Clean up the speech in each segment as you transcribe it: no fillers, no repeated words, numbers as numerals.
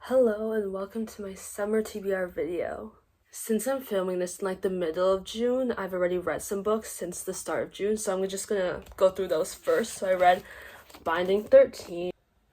Hello and welcome to my Summer TBR video. Since I'm filming this in like the middle of June, I've already read some books since the start of June, so I'm just gonna go through those first. So I read Binding 13.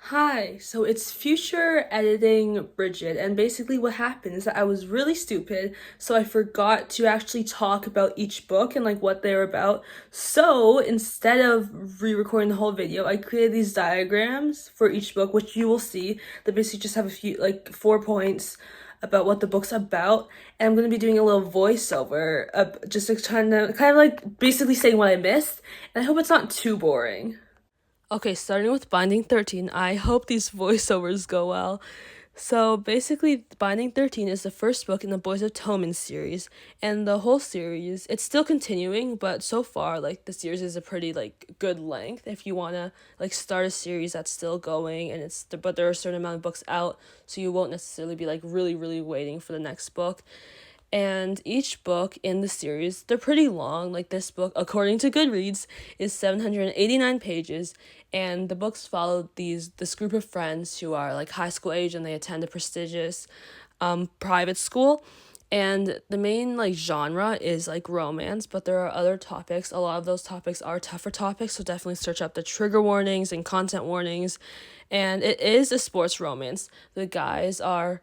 Hi, so it's future editing Bridget, and basically what happened is that I was really stupid, so I forgot to actually talk about each book and like what they're about. So instead of re-recording the whole video, I created these diagrams for each book, which you will see. They basically just have a few, like 4 points about what the book's about, and I'm gonna be doing a little voiceover, just to kind of like basically saying what I missed, and I hope it's not too boring. Okay, starting with Binding 13, I hope these voiceovers go well. So basically, Binding 13 is the first book in the Boys of Tommen series, and the whole series, it's still continuing, but so far, like, the series is a pretty, like, good length if you want to, like, start a series that's still going, and but there are a certain amount of books out, so you won't necessarily be, like, really waiting for the next book. And each book in the series, they're pretty long. Like this book, according to Goodreads, is 789 pages, and the books follow this group of friends who are like high school age, and they attend a prestigious private school. And the main like genre is like romance, but there are other topics. A lot of those topics are tougher topics, so definitely search up the trigger warnings and content warnings. And it is a sports romance. The guys are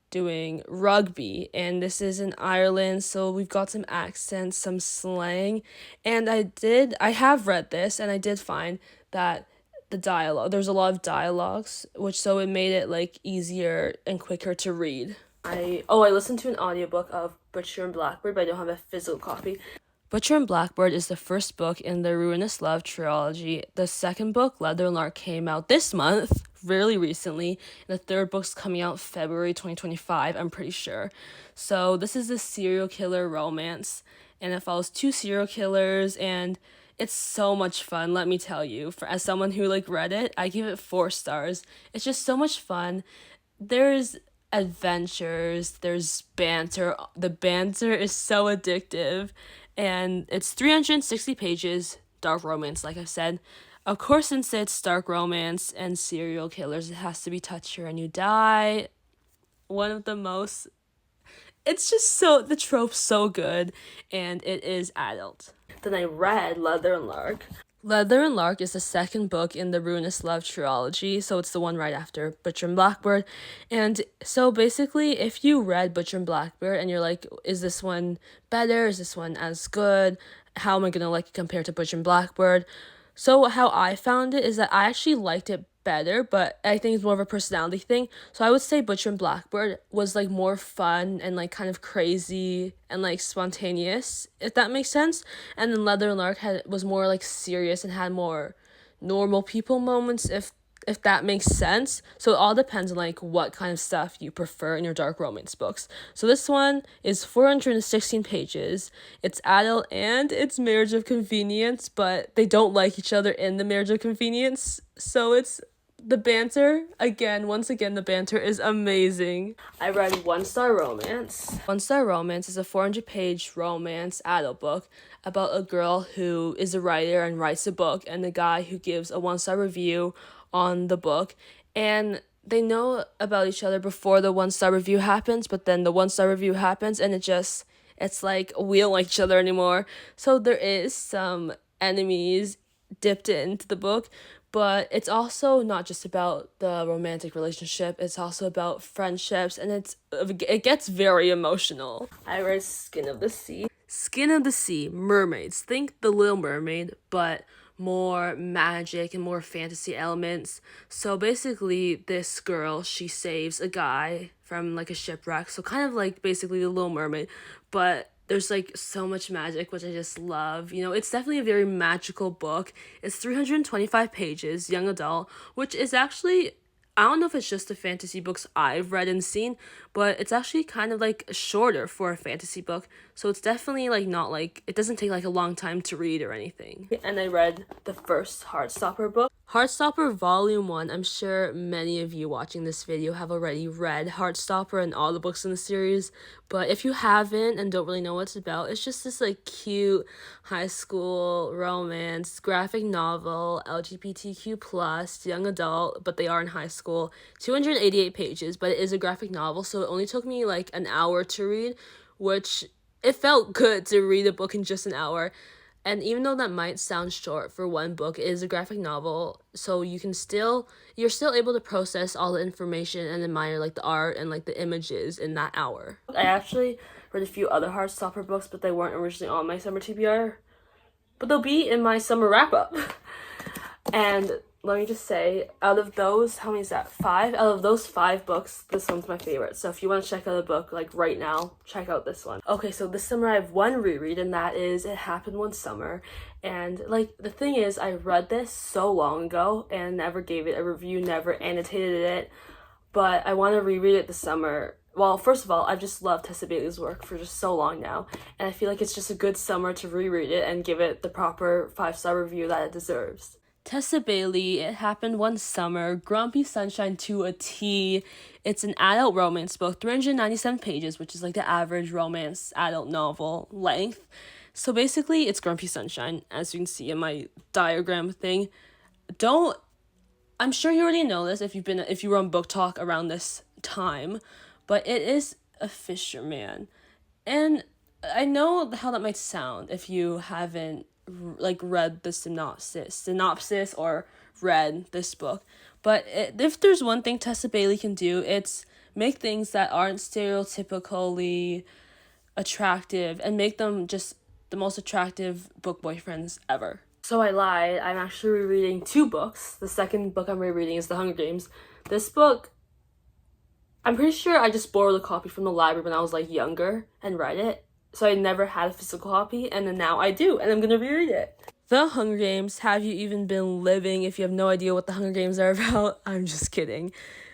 doing rugby, and this is in Ireland, so we've got some accents, some slang, and I have read this, and I did find that there's a lot of dialogues, so it made it like easier and quicker to read. I listened to an audiobook of Butcher and Blackbird, but I don't have a physical copy. Butcher and Blackbird is the first book in the Ruinous Love trilogy. The second book, Leather and Lark, came out this month, really recently, and the third book's coming out February 2025, I'm pretty sure. So this is a serial killer romance, and it follows 2 serial killers, and it's so much fun, let me tell you. As someone who like read it, I give it 4 stars. It's just so much fun. There's adventures, there's banter. The banter is so addictive, and it's 360 pages, dark romance, like I said. Of course, since it's dark romance and serial killers, it has to be Touch Her and You Die. One of the most, it's just the trope's so good, and it is adult. Then I read Leather and Lark. Leather and Lark is the second book in the Ruinous Love trilogy, so it's the one right after Butcher and Blackbird. And so basically, if you read Butcher and Blackbird and you're like, is this one better? Is this one as good? How am I going to like it compared to Butcher and Blackbird? So how I found it is that I actually liked it better, but I think it's more of a personality thing. So I would say Butcher and Blackbird was like more fun and like kind of crazy and like spontaneous, if that makes sense. And then Leather and Lark was more like serious and had more normal people moments, if that makes sense. So it all depends on like what kind of stuff you prefer in your dark romance books. So this one is 416 pages. It's adult and it's marriage of convenience, but they don't like each other in the marriage of convenience. So it's the banter, once again, the banter is amazing. I read One Star Romance. One Star Romance is a 400-page romance adult book about a girl who is a writer and writes a book, and the guy who gives a 1-star review on the book. And they know about each other before the 1-star review happens, but then the 1-star review happens, and it's like we don't like each other anymore. So there is some enemies dipped into the book, but it's also not just about the romantic relationship, it's also about friendships, and it gets very emotional. I read Skin of the Sea. Skin of the Sea, mermaids. Think The Little Mermaid, but more magic and more fantasy elements. So basically, this girl, she saves a guy from like a shipwreck, so kind of like basically The Little Mermaid, but there's like so much magic, which I just love. You know, it's definitely a very magical book. It's 325 pages, young adult, which is actually, I don't know if it's just the fantasy books I've read and seen, but it's actually kind of like shorter for a fantasy book. So it's definitely like not like, it doesn't take like a long time to read or anything. And I read the first Heartstopper book. Heartstopper Volume 1, I'm sure many of you watching this video have already read Heartstopper and all the books in the series, but if you haven't and don't really know what it's about, it's just this like cute high school romance, graphic novel, LGBTQ+, young adult, but they are in high school, 288 pages, but it is a graphic novel, so it only took me like an hour to read, which it felt good to read a book in just an hour. And even though that might sound short for one book, it is a graphic novel, so you're still able to process all the information and admire like the art and like the images in that hour. I actually read a few other Heartstopper books, but they weren't originally on my Summer TBR. But they'll be in my summer wrap-up. And let me just say, out of those, how many is that? 5? Out of those 5 books, this one's my favorite. So if you want to check out a book, like right now, check out this one. Okay, so this summer I have one reread, and that is It Happened One Summer. And like, the thing is, I read this so long ago and never gave it a review, never annotated it. But I want to reread it this summer. Well, first of all, I've just loved Tessa Bailey's work for just so long now. And I feel like it's just a good summer to reread it and give it the proper 5-star review that it deserves. Tessa Bailey, It Happened One Summer, Grumpy Sunshine to a T. It's an adult romance book, 397 pages, which is like the average romance adult novel length. So basically, it's Grumpy Sunshine, as you can see in my diagram thing. I'm sure you already know this if you were on BookTok around this time, but it is a fisherman. And I know how that might sound if you haven't like read the synopsis or read this book, but if there's one thing Tessa Bailey can do, it's make things that aren't stereotypically attractive and make them just the most attractive book boyfriends ever. So I lied, I'm actually rereading 2 books. The second book I'm rereading is The Hunger Games. This book, I'm pretty sure I just borrowed a copy from the library when I was like younger and read it. So I never had a physical copy, and then now I do, and I'm gonna reread it. The Hunger Games, Have You Even Been Living? If you have no idea what The Hunger Games are about, I'm just kidding.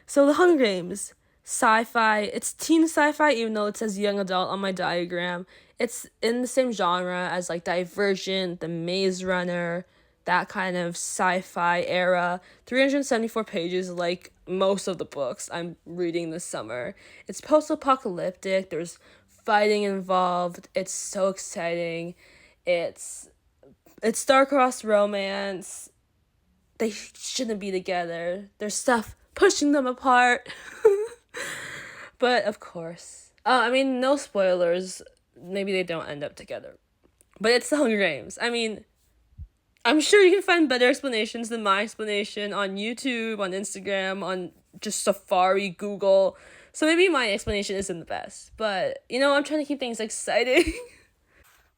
So The Hunger Games, sci-fi, it's teen sci-fi even though it says young adult on my diagram. It's in the same genre as like Divergent, The Maze Runner, that kind of sci-fi era. 374 pages like most of the books I'm reading this summer. It's post-apocalyptic, there's fighting involved. It's so exciting. It's star-crossed romance. They shouldn't be together. There's stuff pushing them apart. But of course, I mean, no spoilers. Maybe they don't end up together. But it's The Hunger Games. I mean, I'm sure you can find better explanations than my explanation on YouTube, on Instagram, on just Safari, Google. So maybe my explanation isn't the best, but, you know, I'm trying to keep things exciting.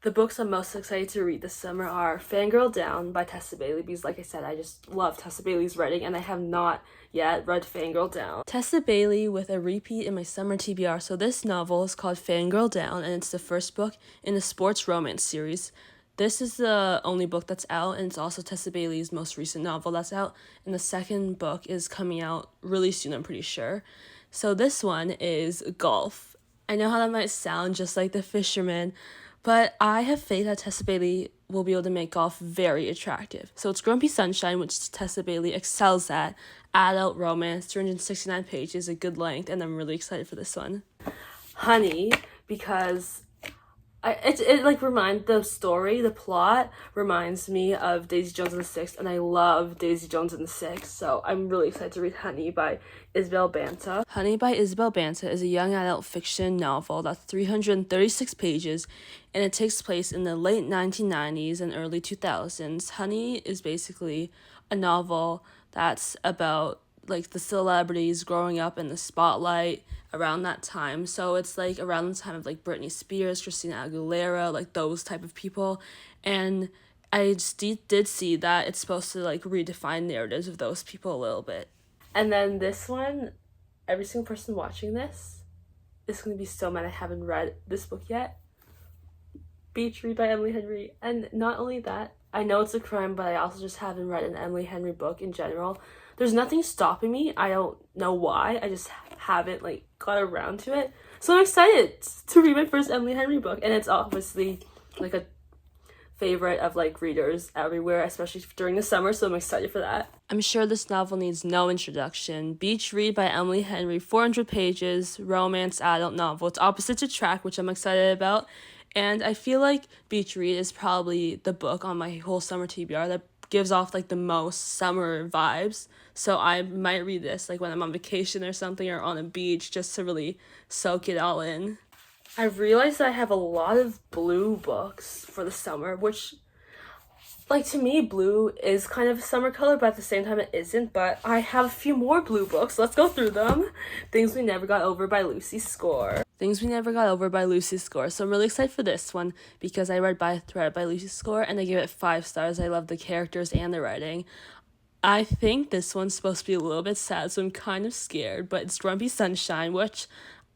The books I'm most excited to read this summer are Fangirl Down by Tessa Bailey, because like I said, I just love Tessa Bailey's writing, and I have not yet read Fangirl Down. Tessa Bailey with a repeat in my Summer TBR. So this novel is called Fangirl Down, and it's the first book in the sports romance series. This is the only book that's out, and it's also Tessa Bailey's most recent novel that's out, and the second book is coming out really soon, I'm pretty sure. So this one is golf. I know how that might sound just like The Fisherman, but I have faith that Tessa Bailey will be able to make golf very attractive. So it's Grumpy Sunshine, which Tessa Bailey excels at. Adult romance, 269 pages, a good length, and I'm really excited for this one. Honey, because it like reminds the plot reminds me of Daisy Jones and the Six, and I love Daisy Jones and the Six, so I'm really excited to read Honey by Isabel Banta. Honey by Isabel Banta is a young adult fiction novel that's 336 pages, and it takes place in the late 1990s and early 2000s. Honey is basically a novel that's about like the celebrities growing up in the spotlight around that time. So it's like around the time of like Britney Spears, Christina Aguilera, like those type of people. And I just did see that it's supposed to like redefine narratives of those people a little bit. And then this one, every single person watching this is going to be so mad I haven't read this book yet. Beach Read by Emily Henry. And not only that, I know it's a crime, but I also just haven't read an Emily Henry book in general. There's nothing stopping me. I don't know why. I just haven't like got around to it. So I'm excited to read my first Emily Henry book, and it's obviously like a favorite of like readers everywhere, especially during the summer, so I'm excited for that. I'm sure this novel needs no introduction. Beach Read by Emily Henry, 400 pages, romance adult novel. It's opposite to Track, which I'm excited about. And I feel like Beach Read is probably the book on my whole summer TBR that gives off like the most summer vibes. So I might read this like when I'm on vacation or something, or on a beach, just to really soak it all in. I realized that I have a lot of blue books for the summer, which, like, to me, blue is kind of a summer color, but at the same time it isn't. But I have a few more blue books. Let's go through them. Things We Never Got Over by Lucy Score. Things We Never Got Over by Lucy Score. So I'm really excited for this one because I read By a Thread by Lucy Score and I gave it 5 stars. I love the characters and the writing. I think this one's supposed to be a little bit sad, so I'm kind of scared, but it's Grumpy Sunshine, which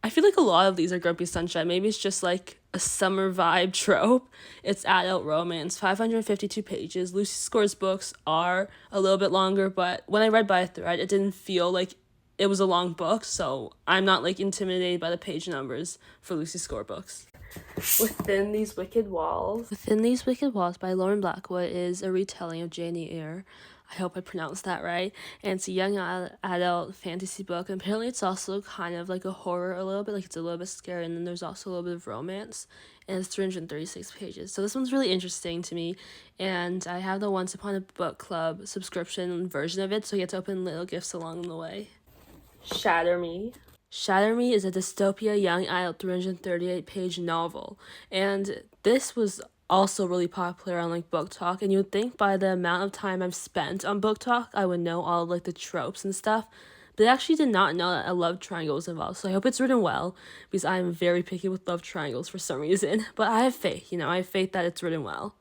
I feel like a lot of these are Grumpy Sunshine. Maybe it's just like a summer vibe trope. It's adult romance, 552 pages. Lucy Score's books are a little bit longer, but when I read By a Thread, it didn't feel like it was a long book, so I'm not like intimidated by the page numbers for Lucy Score books. Within These Wicked Walls. Within These Wicked Walls by Lauren Blackwood is a retelling of Jane Eyre. I hope I pronounced that right. And it's a young adult fantasy book. And apparently it's also kind of like a horror a little bit. Like it's a little bit scary. And then there's also a little bit of romance. And it's 336 pages. So this one's really interesting to me. And I have the Once Upon a Book Club subscription version of it. So I get to open little gifts along the way. Shatter Me. Shatter Me is a dystopia young adult 338-page novel. And this was also really popular on like BookTok, and you would think by the amount of time I've spent on BookTok I would know all of like the tropes and stuff, but I actually did not know that a love triangle was involved. So I hope it's written well because I'm very picky with love triangles for some reason, but I have faith, I have faith that it's written well.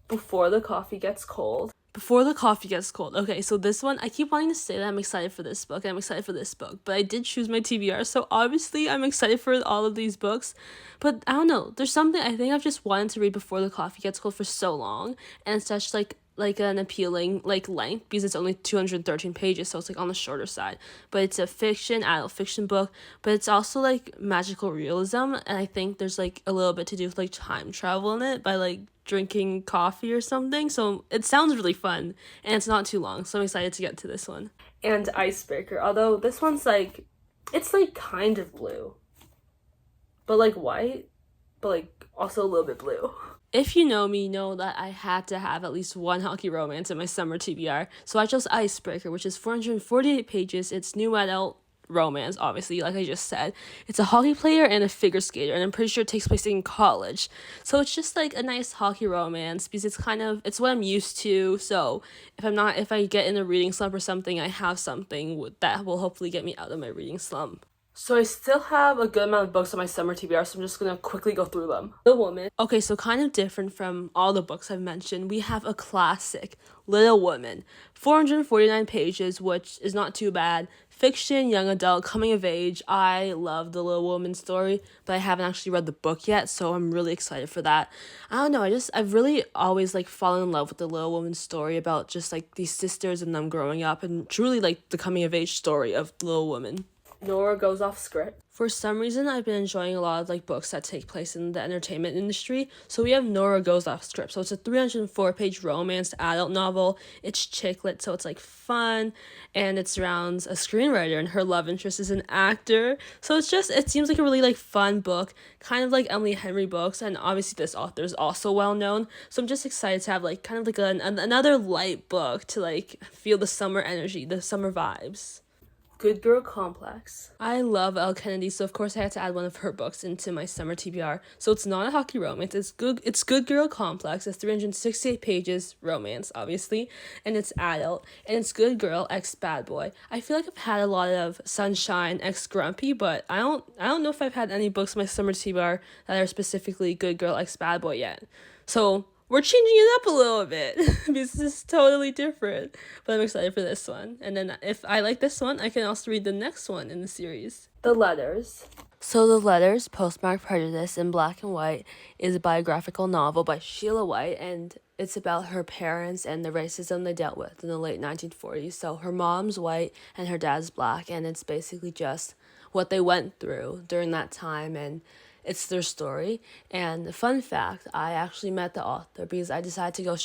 Before the Coffee Gets Cold. Before the Coffee Gets Cold. Okay, so this one, I keep wanting to say that I'm excited for this book, and I'm excited for this book, but I did choose my TBR, so obviously I'm excited for all of these books, but I don't know, there's something I think I've just wanted to read Before the Coffee Gets Cold for so long, and it's such like an appealing like length because it's only 213 pages, so it's like on the shorter side, but it's a adult fiction book, but it's also like magical realism, and I think there's like a little bit to do with like time travel in it by like drinking coffee or something, so it sounds really fun and it's not too long, so I'm excited to get to this one. And Icebreaker, although this one's like, it's like kind of blue but like white, but like also a little bit blue. If you know me, you know that I had to have at least one hockey romance in my summer TBR, so I chose Icebreaker, which is 448 pages. It's new adult romance, obviously, like I just said. It's a hockey player and a figure skater, and I'm pretty sure it takes place in college. So it's just like a nice hockey romance because it's what I'm used to. So if I get in a reading slump or something, I have something that will hopefully get me out of my reading slump. So I still have a good amount of books on my summer TBR, so I'm just going to quickly go through them. Little Woman. Okay, so kind of different from all the books I've mentioned, we have a classic, Little Woman. 449 pages, which is not too bad. Fiction, young adult, coming of age. I love the Little Woman story, but I haven't actually read the book yet, so I'm really excited for that. I don't know, I've really always like fallen in love with the Little Woman story about just like these sisters and them growing up, and truly like the coming of age story of the Little Woman. Nora Goes Off Script. For some reason, I've been enjoying a lot of like books that take place in the entertainment industry. So we have Nora Goes Off Script. So it's a 304-page romance adult novel. It's chick lit, so it's like fun, and it surrounds a screenwriter, and her love interest is an actor. So it seems like a really like fun book, kind of like Emily Henry books, and obviously this author is also well known. So I'm just excited to have like kind of like another light book to like feel the summer energy, the summer vibes. Good Girl Complex. I love Elle Kennedy, so of course I had to add one of her books into my summer TBR. So it's not a hockey romance, it's Good Girl Complex. It's 368 pages, romance, obviously, and it's adult, and it's Good Girl x Bad Boy. I feel like I've had a lot of Sunshine x Grumpy, but I don't know if I've had any books in my summer TBR that are specifically Good Girl x Bad Boy yet. So we're changing it up a little bit because this is totally different, but I'm excited for this one. And then if I like this one, I can also read the next one in the series. The Letters. So The Letters, Postmark Prejudice in Black and White, is a biographical novel by Sheila White, and it's about her parents and the racism they dealt with in the late 1940s. So her mom's white and her dad's black, and it's basically just what they went through during that time, and it's their story. And fun fact, I actually met the author because I decided to go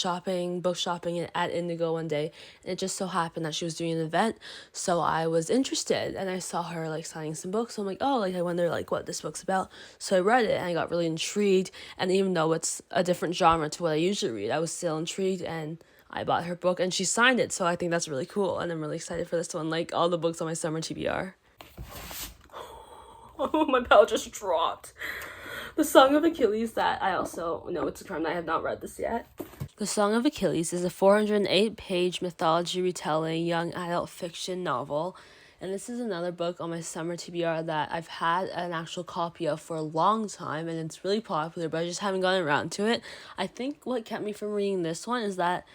book shopping at Indigo one day, and it just so happened that she was doing an event, so I was interested, and I saw her like signing some books, so I'm like, oh, like I wonder like what this book's about. So I read it and I got really intrigued, and even though it's a different genre to what I usually read, I was still intrigued, and I bought her book and she signed it, so I think that's really cool, and I'm really excited for this one, like all the books on my summer TBR. Oh, my bell just dropped. The Song of Achilles, that I also know it's a crime. I have not read this yet. The Song of Achilles is a 408-page mythology retelling young adult fiction novel. And this is another book on my summer TBR that I've had an actual copy of for a long time, and it's really popular, but I just haven't gotten around to it. I think what kept me from reading this one is that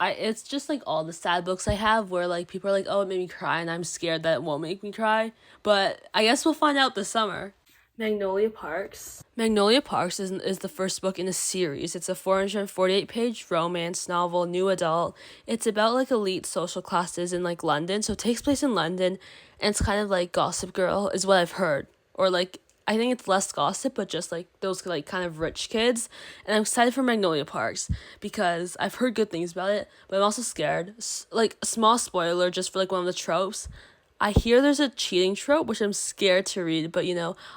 it's just like all the sad books I have where like people are like, oh, it made me cry, and I'm scared that it won't make me cry. But I guess we'll find out this summer. Magnolia Parks. Magnolia Parks is the first book in a series. It's a 448-page romance novel, new adult. It's about like elite social classes in like London, so it takes place in London, and it's kind of like Gossip Girl is what I've heard, or like I think it's less gossip, but just like those like kind of rich kids. And I'm excited for Magnolia Parks because I've heard good things about it, but I'm also scared. Like a small spoiler just for like one of the tropes. I hear there's a cheating trope, which I'm scared to read, but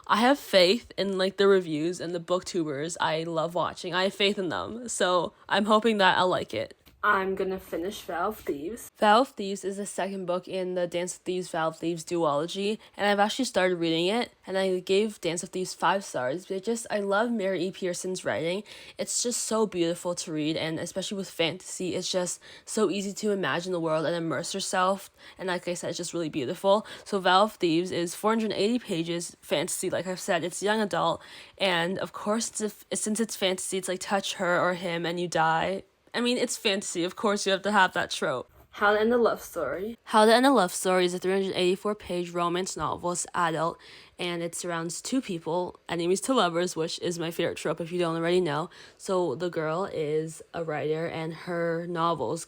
I have faith in like the reviews and the booktubers I love watching. I have faith in them, so I'm hoping that I'll like it. I'm gonna finish Vow of Thieves. Vow of Thieves is the second book in the Dance of Thieves, Vow of Thieves duology, and I've actually started reading it, and I gave Dance of Thieves 5 stars, but I love Mary E. Pearson's writing. It's just so beautiful to read, and especially with fantasy, it's just so easy to imagine the world and immerse yourself, and like I said, it's just really beautiful. So Vow of Thieves is 480 pages, fantasy, like I've said, it's young adult, and of course, since it's fantasy, it's like touch her or him and you die. I mean, it's fantasy. Of course, you have to have that trope. How to End a Love Story. How to End a Love Story is a 384-page romance novel. It's adult, and it surrounds two people, enemies to lovers, which is my favorite trope if you don't already know. So the girl is a writer, and her novels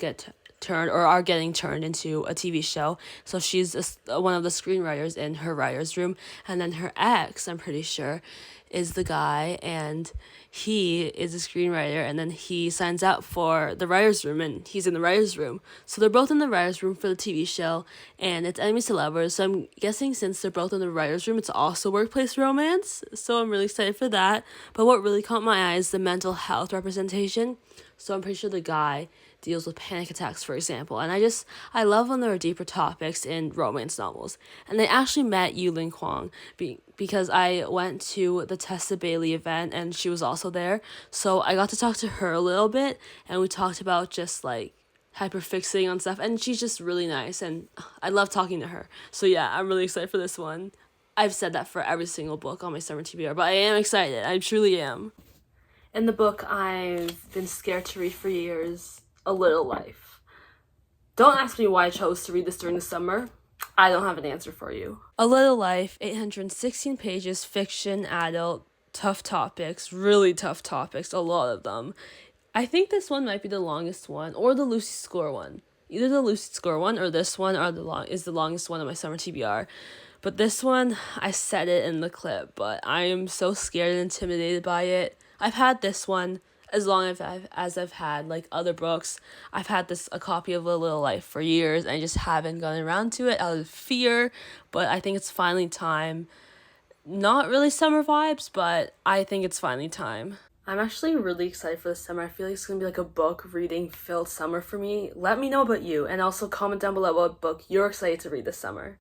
are getting turned into a TV show. So she's one of the screenwriters in her writer's room, and then her ex, I'm pretty sure, is the guy, and he is a screenwriter, and then he signs up for the writer's room, and he's in the writer's room. So they're both in the writer's room for the TV show, and it's enemies to lovers. So I'm guessing since they're both in the writer's room, it's also workplace romance. So I'm really excited for that. But what really caught my eye is the mental health representation. So I'm pretty sure the guy deals with panic attacks, for example. And I love when there are deeper topics in romance novels. And they actually met Yulin Kwong because I went to the Tessa Bailey event and she was also there. So I got to talk to her a little bit, and we talked about just like hyperfixating on stuff, and she's just really nice, and I love talking to her. So yeah, I'm really excited for this one. I've said that for every single book on my summer TBR, but I am excited. I truly am. In the book I've been scared to read for years, A Little Life. Don't ask me why I chose to read this during the summer. I don't have an answer for you. A Little Life, 816 pages, fiction, adult, tough topics, really tough topics, a lot of them. I think this one might be the longest one, or the Lucy Score one. Either the Lucy Score one or this one is the longest one of my summer TBR. But this one, I said it in the clip, but I am so scared and intimidated by it. I've had this one as long as I've had like other books. I've had a copy of A Little Life for years, and I just haven't gotten around to it out of fear, but I think it's finally time. Not really summer vibes, but I think it's finally time. I'm actually really excited for this summer. I feel like it's going to be like a book reading filled summer for me. Let me know about you, and also comment down below what book you're excited to read this summer.